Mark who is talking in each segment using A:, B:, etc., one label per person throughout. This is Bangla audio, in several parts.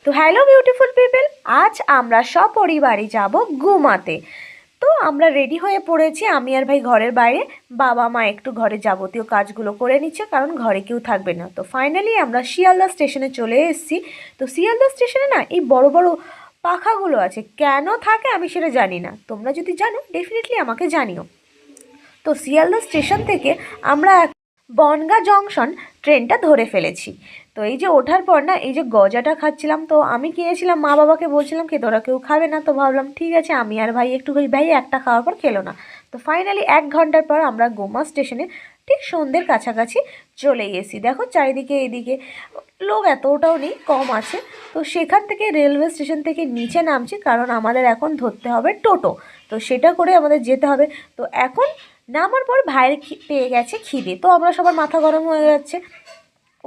A: তো হ্যালো বিউটিফুল পিপল, আজ আমরা সপরিবারে যাব গুমাতে। তো আমরা রেডি হয়ে পড়েছি, আমি আর ভাই ঘরের বাইরে, বাবা মা একটু ঘরে যাবতীয় কাজগুলো করে নিচ্ছে কারণ ঘরে কেউ থাকবে না। তো ফাইনালি আমরা শিয়ালদা স্টেশনে চলে এসেছি। তো শিয়ালদা স্টেশনে না এই বড় বড় পাখাগুলো আছে, কেন থাকে আমি সেটা জানি না, তোমরা যদি জানো ডেফিনেটলি আমাকে জানিও। তো শিয়ালদা স্টেশন থেকে আমরা বনগাঁ জংশন ট্রেনটা ধরে ফেলেছি। তো এই যে ওঠার পর না এই যে গজাটা খাচ্ছিলাম, তো আমি কিনেছিলাম, মা বাবাকে বলছিলাম কি তোরা কেউ খাবে না, তো ভাবলাম ঠিক আছে আমি আর ভাই একটু খাই, ভাই একটা খাওয়ার পর খেলো না। তো ফাইনালি 1 ঘন্টার পর আমরা গোমা স্টেশনে ঠিক সন্ধ্যের কাছাকাছি চলে এসেছি। দেখো চারিদিকে এদিকে লোক এতটাও নেই, কম আছে। তো সেখান থেকে রেলওয়ে স্টেশন থেকে নিচে নামছি কারণ আমাদের এখন ধরতে হবে টোটো। তো সেটা করে আমাদের যেতে হবে। তো এখন নামার পর ভাইয়ের পেয়ে গেছে খিদে, তো আমরা সবার মাথা গরম হয়ে যাচ্ছে,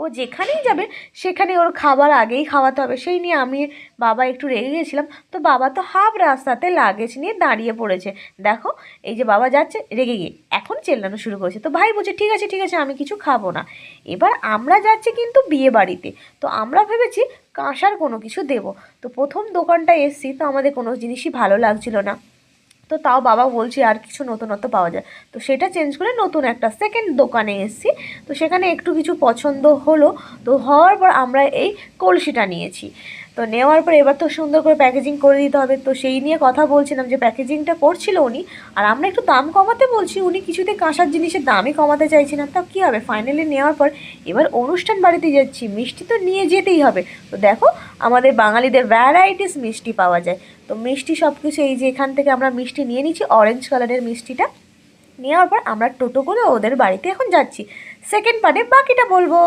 A: ও যেখানেই যাবে সেখানে ওর খাবার আগেই খাওয়াতে হবে, সেই নিয়ে আমি বাবা একটু রেগে গেছিলাম। তো বাবা তো হাফ রাস্তাতে লাগেজ নিয়ে দাঁড়িয়ে পড়েছে। দেখো এই যে বাবা যাচ্ছে রেগে গিয়ে এখন চেল্লানো শুরু করেছে। তো ভাই বলছে ঠিক আছে ঠিক আছে আমি কিছু খাবো না। এবার আমরা যাচ্ছি কিন্তু বিয়ে বাড়িতে, তো আমরা ভেবেছি কাঁসার কোনো কিছু দেবো। তো প্রথম দোকানটা এসছি, তো আমাদের কোনো জিনিসই ভালো লাগছিল না। তো তাও বাবা বলছি আর কিছু নতুনত্ব পাওয়া যায়, তো সেটা চেঞ্জ করে নতুন একটা সেকেন্ড দোকানে এসেছি। তো সেখানে একটু কিছু পছন্দ হলো, তো হওয়ার পর আমরা এই কলসিটা নিয়েছি। তো নেওয়ার পর এবার তো সুন্দর করে প্যাকেজিং করে দিতে হবে, তো সেই নিয়ে কথা বলছিলাম যে প্যাকেজিংটা করছিল উনি, আর আমরা একটু দাম কমাতে বলছি, উনি কিছুতে কাঁসার জিনিসের দামই কমাতে চাইছি না। তা কী হবে, ফাইনালি নেওয়ার পর এবার অনুষ্ঠান বাড়িতে যাচ্ছি, মিষ্টি তো নিয়ে যেতেই হবে। তো দেখো আমাদের বাঙালিদের ভ্যারাইটিস মিষ্টি পাওয়া যায়। তো মিষ্টি সব কিছু এই যে এখান থেকে আমরা মিষ্টি নিয়ে নিচ্ছি, অরেঞ্জ কালারের মিষ্টিটা নেওয়ার পর আমরা টোটো করে ওদের বাড়িতে এখন যাচ্ছি। সেকেন্ড পার্টে বাকিটা বলবো।